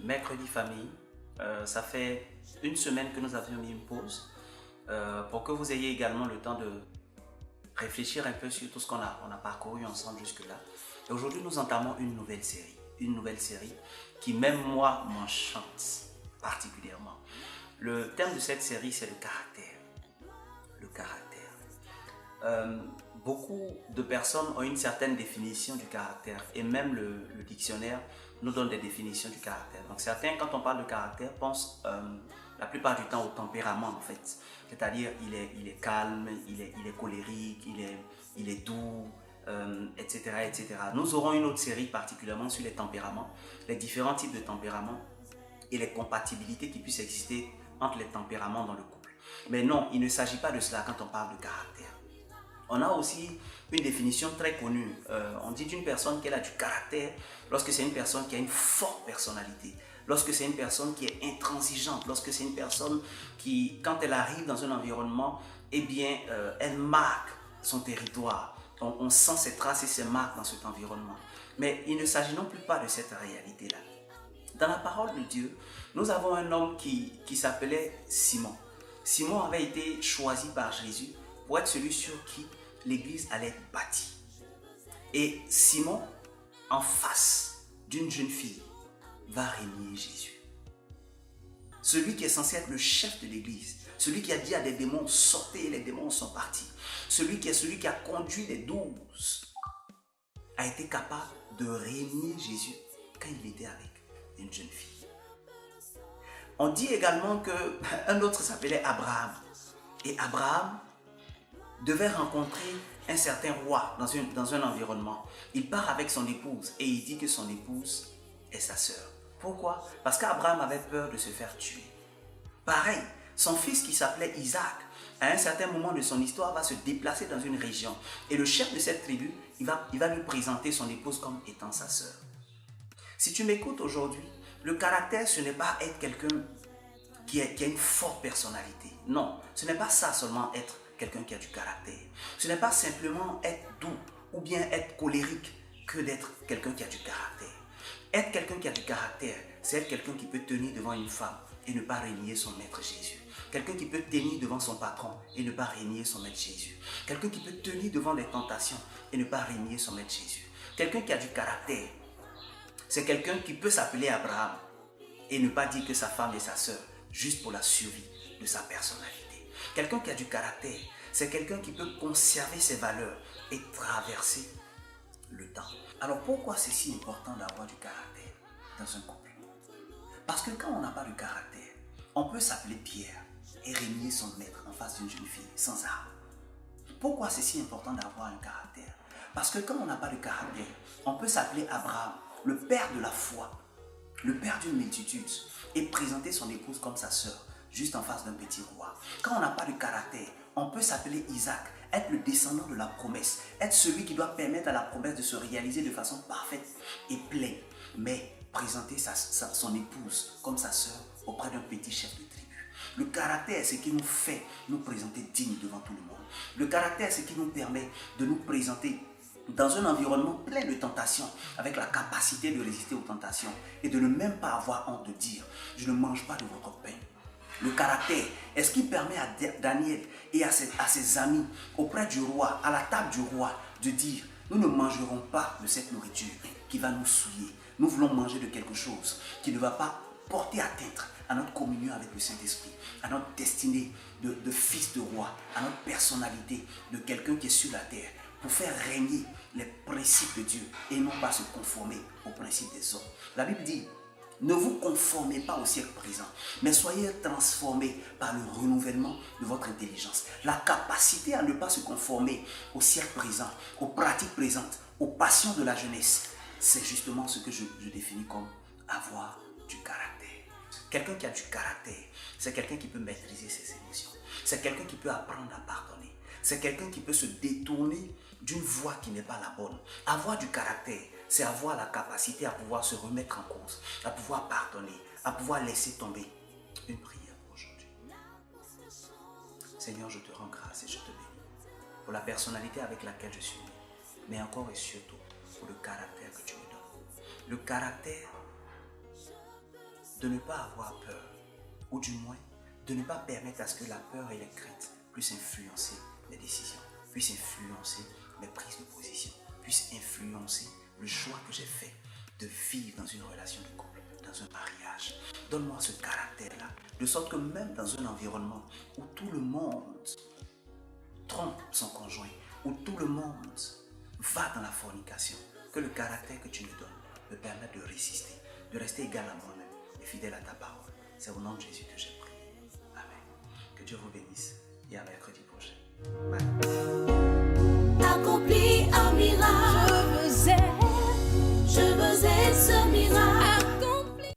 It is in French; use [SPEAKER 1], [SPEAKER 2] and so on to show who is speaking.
[SPEAKER 1] Mercredi famille. Ça fait une semaine que nous avions mis une pause pour que vous ayez également le temps de réfléchir un peu sur tout ce qu'on a parcouru ensemble jusque-là. Et aujourd'hui, nous entamons une nouvelle série. Une nouvelle série qui, même moi, m'enchante particulièrement. Le thème de cette série, c'est le caractère. Le caractère. Beaucoup de personnes ont une certaine définition du caractère et même le dictionnaire nous donne des définitions du caractère. Donc certains, quand on parle de caractère, pensent la plupart du temps au tempérament en fait. C'est-à-dire il est calme, il est colérique, il est doux, etc., etc. Nous aurons une autre série particulièrement sur les tempéraments, les différents types de tempéraments et les compatibilités qui puissent exister entre les tempéraments dans le couple. Mais non, il ne s'agit pas de cela quand on parle de caractère. On a aussi une définition très connue. On dit d'une personne qu'elle a du caractère lorsque c'est une personne qui a une forte personnalité, lorsque c'est une personne qui est intransigeante, lorsque c'est une personne qui, quand elle arrive dans un environnement, eh bien, elle marque son territoire. On sent ses traces et ses marques dans cet environnement. Mais il ne s'agit non plus pas de cette réalité-là. Dans la parole de Dieu, nous avons un homme qui s'appelait Simon. Simon avait été choisi par Jésus pour être celui sur qui l'église allait être bâtie. Et Simon, en face d'une jeune fille, va régner Jésus. Celui qui est censé être le chef de l'église, celui qui a dit à des démons, sortez, et les démons sont partis. Celui qui a conduit les 12, a été capable de régner Jésus quand il était avec une jeune fille. On dit également qu'un autre s'appelait Abraham. Et Abraham devait rencontrer un certain roi dans un environnement. Il part avec son épouse et il dit que son épouse est sa sœur. Pourquoi? Parce qu'Abraham avait peur de se faire tuer. Pareil, son fils qui s'appelait Isaac, à un certain moment de son histoire, va se déplacer dans une région. Et le chef de cette tribu, il va lui présenter son épouse comme étant sa sœur. Si tu m'écoutes aujourd'hui, le caractère, ce n'est pas être quelqu'un qui a une forte personnalité. Non, ce n'est pas ça seulement être quelqu'un qui a du caractère. Ce n'est pas simplement être doux ou bien être colérique que d'être quelqu'un qui a du caractère. Être quelqu'un qui a du caractère, c'est être quelqu'un qui peut tenir devant une femme et ne pas régner son maître Jésus. Quelqu'un qui peut tenir devant son patron et ne pas régner son maître Jésus. Quelqu'un qui peut tenir devant les tentations et ne pas régner son maître Jésus. Quelqu'un qui a du caractère, c'est quelqu'un qui peut s'appeler Abraham et ne pas dire que sa femme est sa sœur, juste pour la survie de sa personnalité. Quelqu'un qui a du caractère, c'est quelqu'un qui peut conserver ses valeurs et traverser le temps. Alors pourquoi c'est si important d'avoir du caractère dans un couple? Parce que quand on n'a pas de caractère, on peut s'appeler Pierre et régner son maître en face d'une jeune fille sans arme. Pourquoi c'est si important d'avoir un caractère? Parce que quand on n'a pas de caractère, on peut s'appeler Abraham, le père de la foi, le père d'une multitude, et présenter son épouse comme sa sœur, juste en face d'un petit roi. Quand on n'a pas de caractère, on peut s'appeler Isaac, être le descendant de la promesse, être celui qui doit permettre à la promesse de se réaliser de façon parfaite et pleine, mais présenter son épouse comme sa sœur auprès d'un petit chef de tribu. Le caractère, c'est ce qui nous fait nous présenter dignes devant tout le monde. Le caractère, c'est ce qui nous permet de nous présenter dans un environnement plein de tentations, avec la capacité de résister aux tentations et de ne même pas avoir honte de dire « je ne mange pas de votre pain ». Le caractère est ce qui permet à Daniel et à ses amis auprès du roi, à la table du roi, de dire « nous ne mangerons pas de cette nourriture qui va nous souiller. Nous voulons manger de quelque chose qui ne va pas porter atteinte à notre communion avec le Saint-Esprit, à notre destinée de fils de roi, à notre personnalité de quelqu'un qui est sur la terre, pour faire régner les principes de Dieu et non pas se conformer aux principes des hommes. » La Bible dit « ne vous conformez pas au siècle présent, mais soyez transformés par le renouvellement de votre intelligence. » La capacité à ne pas se conformer au siècle présent, aux pratiques présentes, aux passions de la jeunesse, c'est justement ce que je définis comme avoir du caractère. Quelqu'un qui a du caractère, c'est quelqu'un qui peut maîtriser ses émotions. C'est quelqu'un qui peut apprendre à pardonner. C'est quelqu'un qui peut se détourner d'une voie qui n'est pas la bonne. Avoir du caractère, c'est avoir la capacité à pouvoir se remettre en cause, à pouvoir pardonner, à pouvoir laisser tomber. Une prière pour aujourd'hui. Seigneur, je te rends grâce et je te bénis pour la personnalité avec laquelle je suis né, mais encore et surtout pour le caractère que tu me donnes. Le caractère, de ne pas avoir peur, ou du moins de ne pas permettre à ce que la peur et les craintes puissent influencer mes décisions, puissent influencer mes prises de position, puissent influencer le choix que j'ai fait de vivre dans une relation de couple, dans un mariage. Donne-moi ce caractère-là, de sorte que même dans un environnement où tout le monde trompe son conjoint, où tout le monde va dans la fornication, que le caractère que tu me donnes me permette de résister, de rester égal à moi-même et fidèle à ta parole. C'est au nom de Jésus que j'ai prié. Amen. Que Dieu vous bénisse et à mercredi prochain. Bye.